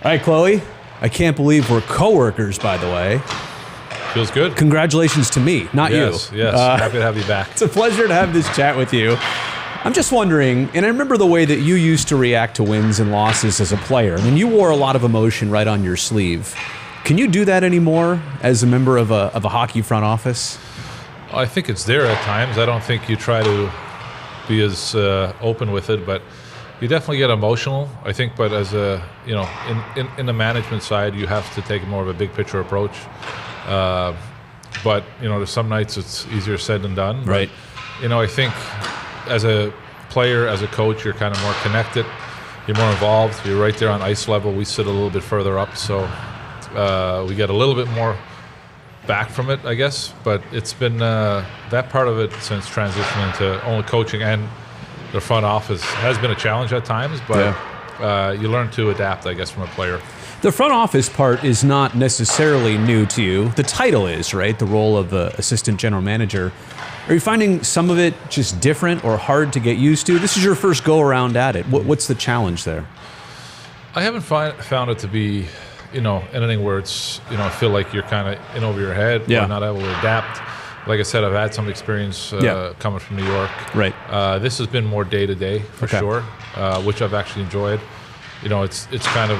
All right, Chloe. I can't believe we're coworkers, by the way. Feels good. Congratulations to me, not you. Yes, happy to have you back. It's a pleasure to have this chat with you. I'm just wondering, and I remember the way that you used to react to wins and losses as a player. I mean, you wore a lot of emotion right on your sleeve. Can you do that anymore as a member of a hockey front office? I think it's there at times. I don't think you try to be as open with it, but you definitely get emotional, I think. But as a, in the management side, you have to take more of a big picture approach. But there's some nights it's easier said than done. Right. But, I think as a player, as a coach, you're kind of more connected. You're more involved. You're right there on ice level. We sit a little bit further up, so we get a little bit more back from it, I guess. But it's been that part of it since transitioning to only coaching and the front office has been a challenge at times, but you learn to adapt, I guess, from a player. The front office part is not necessarily new to you. The title is, right? The role of the assistant general manager. Are you finding some of it just different or hard to get used to? This is your first go around at it. What's the challenge there? I haven't found it to be, anything where it's, I feel like you're kind of in over your head or not able to adapt. Like I said, I've had some experience coming from New York. Right. This has been more day to day for sure, which I've actually enjoyed. It's kind of,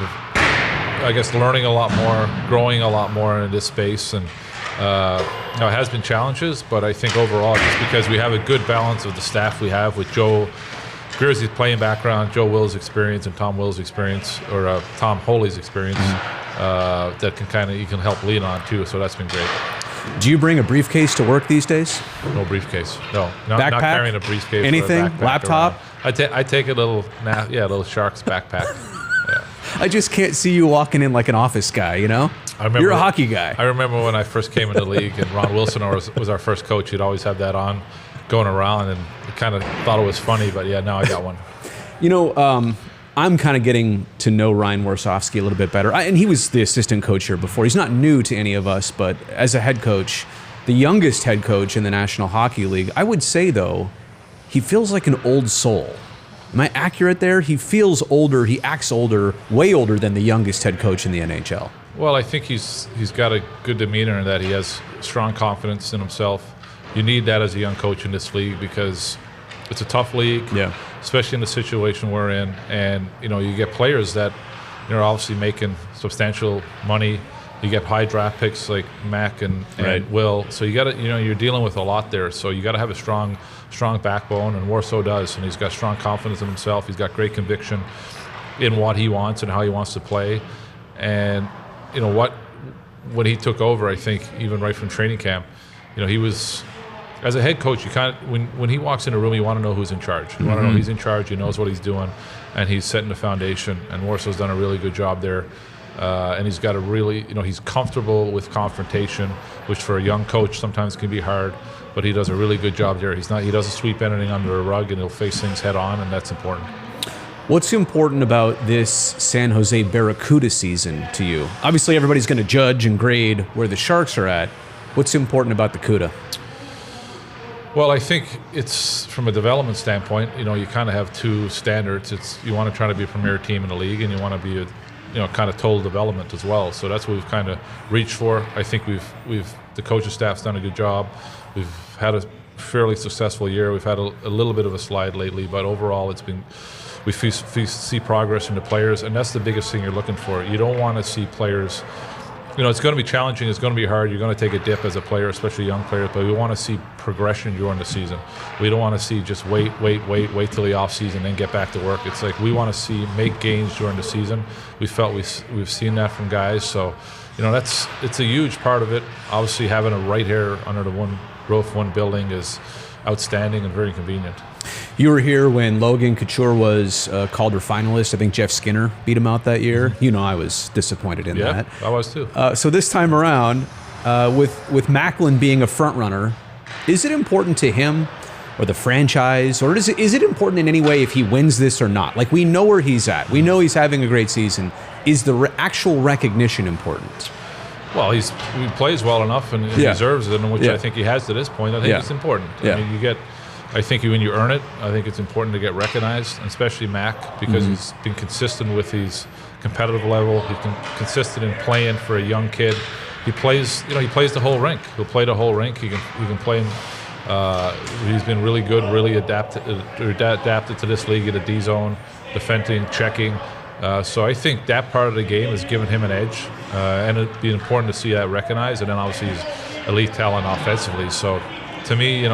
I guess, learning a lot more, growing a lot more in this space, and it has been challenges. But I think overall, just because we have a good balance of the staff we have with Joe Greer's playing background, Joe Will's experience, and Tom Will's experience, or Tom Holy's experience, that you can help lean on too. So that's been great. Do you bring a briefcase to work these days? No briefcase. No, not carrying a briefcase. Anything? Or a Laptop? I take a little, little Sharks backpack. Yeah. I just can't see you walking in like an office guy. You're a hockey guy. I remember when I first came into the league, and Ron Wilson was our first coach. He'd always have that on, going around, and kind of thought it was funny. But now I got one. I'm kind of getting to know Ryan Warsofsky a little bit better. And he was the assistant coach here before. He's not new to any of us, but as a head coach, the youngest head coach in the National Hockey League, I would say, though, he feels like an old soul. Am I accurate there? He feels older, he acts older, way older than the youngest head coach in the NHL. Well, I think he's got a good demeanor in that he has strong confidence in himself. You need that as a young coach in this league because it's a tough league, especially in the situation we're in. And, you get players that are obviously making substantial money. You get high draft picks like Mac and Will. So you got to, you're dealing with a lot there. So you got to have a strong backbone, and Warsaw does. And he's got strong confidence in himself. He's got great conviction in what he wants and how he wants to play. And, when he took over, I think, even right from training camp, he was, as a head coach, you when he walks in a room, you want to know who's in charge. You want to know he's in charge. He knows what he's doing, and he's setting the foundation. And Warsaw's done a really good job there. And he's got a really, he's comfortable with confrontation, which for a young coach sometimes can be hard. But he does a really good job there. He doesn't sweep anything under a rug, and he'll face things head on, and that's important. What's important about this San Jose Barracuda season to you? Obviously, everybody's going to judge and grade where the Sharks are at. What's important about the CUDA? Well, I think it's from a development standpoint. You kind of have two standards. You want to try to be a premier team in the league, and you want to be a kind of total development as well. So that's what we've kind of reached for. I think the coaching staff's done a good job. We've had a fairly successful year. We've had a little bit of a slide lately, but overall we see progress in the players, and that's the biggest thing you're looking for. You don't want to see players, it's going to be challenging, it's going to be hard, you're going to take a dip as a player, especially young players, but we want to see progression during the season. We don't want to see just wait till the off season, then get back to work. It's like we want to make gains during the season. We felt we've seen that from guys, so it's a huge part of it. Obviously, having a right here under the one roof, one building is outstanding and very convenient. You were here when Logan Couture was Calder finalist. I think Jeff Skinner beat him out that year. I was disappointed in that. I was too. So this time around, with Macklin being a front runner, is it important to him or the franchise, or is it important in any way if he wins this or not? Like, we know where he's at. We know he's having a great season. Is the actual recognition important? Well, he plays well enough and deserves it, which I think he has to this point. I think it's important. I mean, you get I think when you earn it, I think it's important to get recognized, especially Mac, because he's been consistent with his competitive level. He's been consistent in playing for a young kid. He plays, he plays the whole rink. He'll play the whole rink. He can play. He's been really good, really adapted to this league at a D zone, defending, checking. So I think that part of the game has given him an edge, and it'd be important to see that recognized. And then obviously he's elite talent offensively. So to me,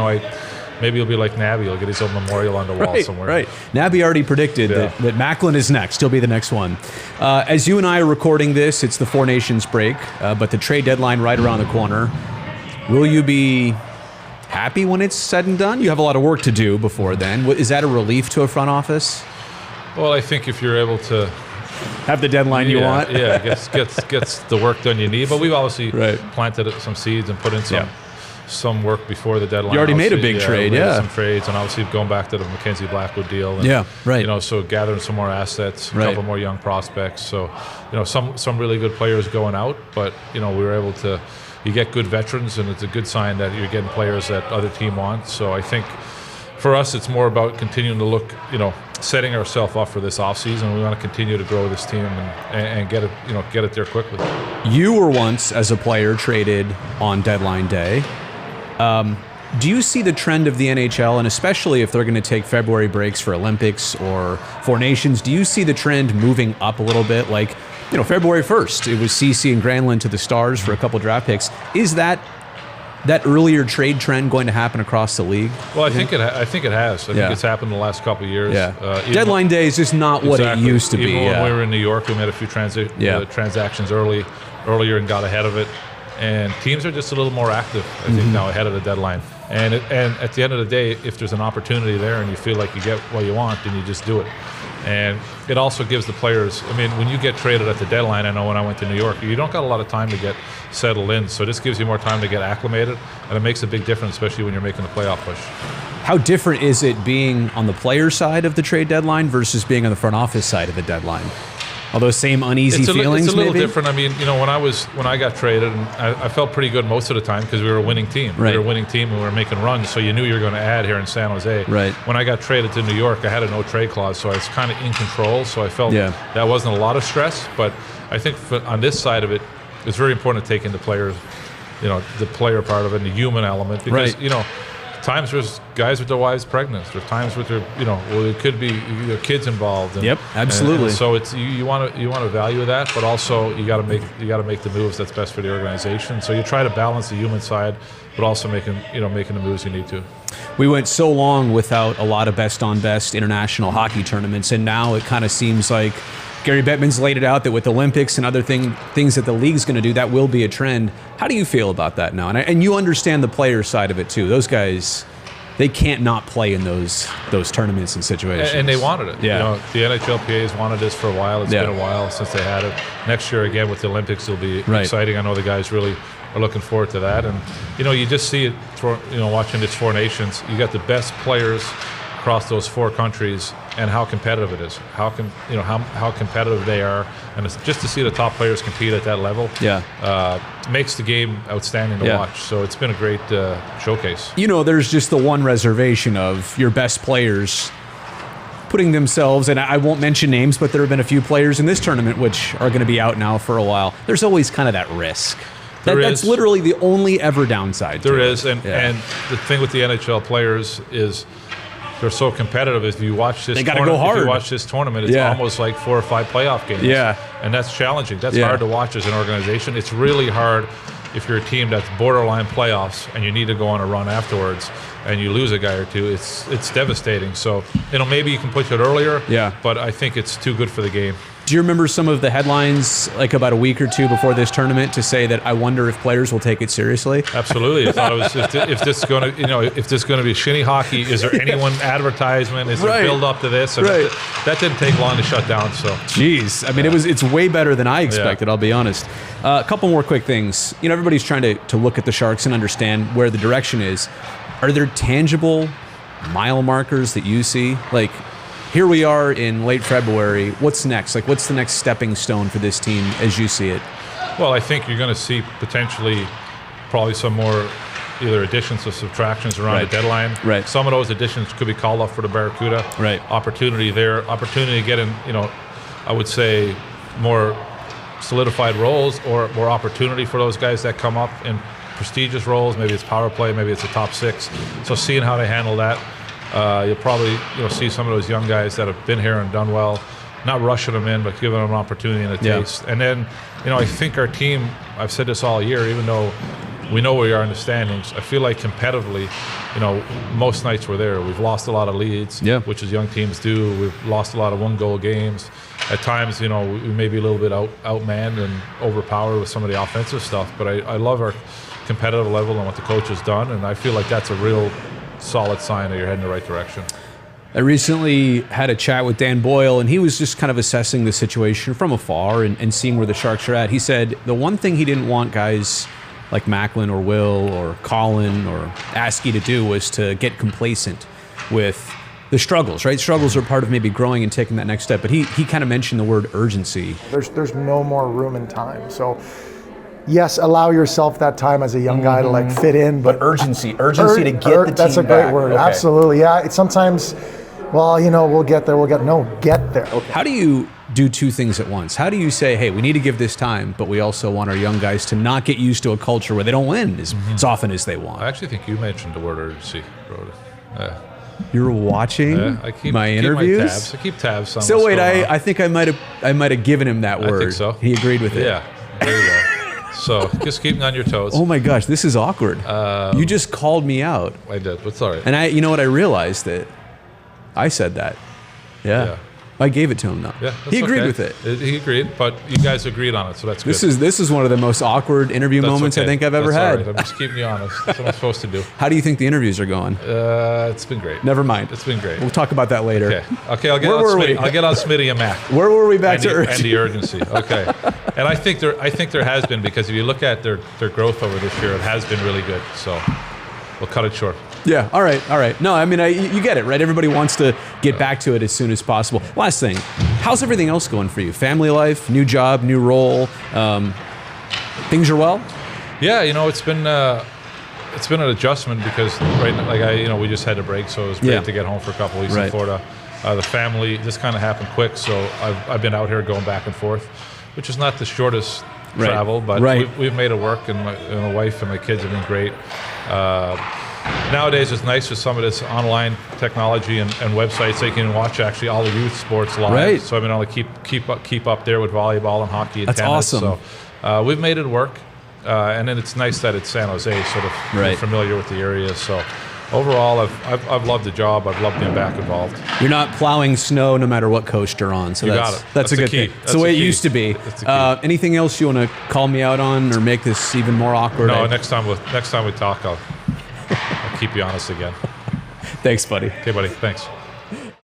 maybe he'll be like Nabby. He'll get his own memorial on the wall somewhere. Right. Nabby already predicted that Macklin is next. He'll be the next one. As you and I are recording this, it's the Four Nations break, but the trade deadline right around the corner. Will you be happy when it's said and done? You have a lot of work to do before then. Is that a relief to a front office? Well, I think if you're able to have the deadline you want, gets the work done you need. But we've obviously planted some seeds and put in some work before the deadline. You already made a big trade, some trades, and obviously going back to the Mackenzie Blackwood deal. And, so gathering some more assets, a couple more young prospects. So, some really good players going out, but we were able to. You get good veterans, and it's a good sign that you're getting players that other team wants. So I think for us, it's more about continuing to look, setting ourselves up for this offseason. We want to continue to grow this team and get it there quickly. You were once, as a player, traded on deadline day. Do you see the trend of the NHL, and especially if they're going to take February breaks for Olympics or Four Nations, do you see the trend moving up a little bit? Like, February 1st, it was CC and Granlund to the Stars for a couple draft picks. Is that earlier trade trend going to happen across the league? Well, I think it has. I think it's happened in the last couple of years. Deadline day is just not what it used to be. Even when we were in New York, we made a few transactions earlier and got ahead of it. And teams are just a little more active, I think, now ahead of the deadline. And at the end of the day, if there's an opportunity there and you feel like you get what you want, then you just do it. And it also gives the players, when you get traded at the deadline, I know when I went to New York, you don't got a lot of time to get settled in. So this gives you more time to get acclimated, and it makes a big difference, especially when you're making a playoff push. How different is it being on the player side of the trade deadline versus being on the front office side of the deadline? All those same uneasy feelings, It's a little maybe? different. When I got traded, and I felt pretty good most of the time because we were a winning team. Right. We were a winning team and we were making runs, so you knew you were going to add here in San Jose. Right. When I got traded to New York, I had a no-trade clause, so I was kind of in control, so I felt that wasn't a lot of stress. But I think on this side of it, it's very important to take in the players, the player part of it and the human element, because, times there's guys with their wives pregnant. There's times with their, it could be kids involved. And, absolutely. And so it's you want to value that, but also you got to make the moves that's best for the organization. So you try to balance the human side, but also making the moves you need to. We went so long without a lot of best on best international hockey tournaments, and now it kind of seems like Gary Bettman's laid it out that with Olympics and other things that the league's going to do, that will be a trend. How do you feel about that now? And you understand the player side of it too. Those guys, they can't not play in those tournaments and situations. And they wanted it. Yeah. The NHLPA's wanted this for a while. It's been a while since they had it. Next year again with the Olympics, it'll be exciting. I know the guys really are looking forward to that. And you just see it. Watching this Four Nations, you got the best players across those four countries, and how competitive it is. How competitive they are, and it's just to see the top players compete at that level. Makes the game outstanding to watch. So it's been a great showcase. There's just the one reservation of your best players putting themselves, and I won't mention names, but there have been a few players in this tournament which are going to be out now for a while. There's always kind of that risk. That's literally the only ever downside. There is, and the thing with the NHL players is they're so competitive. If you watch this, they got to go hard. If you watch this tournament, it's almost like 4 or 5 playoff games. And that's challenging. That's hard to watch as an organization. It's really hard if you're a team that's borderline playoffs and you need to go on a run afterwards and you lose a guy or two. It's devastating. So maybe you can push it earlier. But I think it's too good for the game. Do you remember some of the headlines, like about a week or two before this tournament, to say that I wonder if players will take it seriously? Absolutely. I thought it was if this is going to be shinny hockey, is there anyone advertisement? Is there build up to this? And that didn't take long to shut down. So, jeez, it's way better than I expected. I'll be honest. A couple more quick things. Everybody's trying to look at the Sharks and understand where the direction is. Are there tangible mile markers that you see? Like, here we are in late February. What's next? Like, what's the next stepping stone for this team as you see it? Well, I think you're going to see potentially probably some more either additions or subtractions around the deadline. Right. Some of those additions could be called up for the Barracuda. Right. Opportunity to get in, I would say more solidified roles or more opportunity for those guys that come up in prestigious roles. Maybe it's power play, maybe it's a top six. So seeing how they handle that, you'll probably see some of those young guys that have been here and done well, not rushing them in, but giving them an opportunity and a taste. And then, I think our team, I've said this all year, even though we know where we are in the standings, I feel like competitively, most nights we're there. We've lost a lot of leads, which is young teams do. We've lost a lot of one-goal games. At times, we may be a little bit outmanned and overpowered with some of the offensive stuff, but I love our competitive level and what the coach has done, and I feel like that's a real solid sign that you're heading in the right direction. I recently had a chat with Dan Boyle, and he was just kind of assessing the situation from afar and seeing where the Sharks are at. He said the one thing he didn't want guys like Macklin or Will or Colin or Askey to do was to get complacent with the struggles, right? Struggles are part of maybe growing and taking that next step, but he kind of mentioned the word urgency. There's no more room and time. So yes, allow yourself that time as a young guy to like fit in. But urgency to get the team that's a great back. word. Okay. Absolutely. Yeah. It's sometimes, we'll get there. Get there. Okay. How do you do two things at once? How do you say, hey, we need to give this time, but we also want our young guys to not get used to a culture where they don't win as often as they want? I actually think you mentioned the word urgency, Brodie. You're watching my interviews? I keep tabs on So what's wait, going on. I think I might have given him that word. I think so. He agreed with it. Yeah, there you go. So just keeping on your toes. Oh my gosh, this is awkward. You just called me out. I did, but sorry. And you know what? I realized that I said that. Yeah. I gave it to him though. Yeah, he agreed okay. with it. He agreed, but you guys agreed on it, so that's good. This is one of the most awkward interview moments I think I've ever had. All right. I'm just keeping you honest. That's what I'm supposed to do. How do you think the interviews are going? It's been great. Never mind. It's been great. We'll talk about that later. Okay. I'll get on Smitty and Mac. Where were we back to urgency? And the urgency. Okay. And I think there has been, because if you look at their growth over this year, it has been really good. So we'll cut it short. Yeah. All right. No, I mean, you get it, right? Everybody wants to get back to it as soon as possible. Last thing, how's everything else going for you? Family life, new job, new role. Things are well? Yeah, it's been an adjustment because we just had a break, so it was great to get home for a couple weeks in Florida. The family, this kind of happened quick, so I've been out here going back and forth, which is not the shortest travel, but we've made it work, and my wife and my kids have been great. Nowadays, it's nice with some of this online technology and websites. They can watch actually all the youth sports live. Right. So I've been able to keep up there with volleyball and hockey and That's tennis. awesome. So we've made it work, and then it's nice that it's San Jose, sort of familiar with the area. So overall, I've loved the job. I've loved being back involved. You're not plowing snow no matter what coast you're on. So got it. That's a good thing. That's the way it used to be. Anything else you want to call me out on or make this even more awkward? No, next time we talk, I'll keep you honest again. Thanks, buddy. Okay, buddy. Thanks.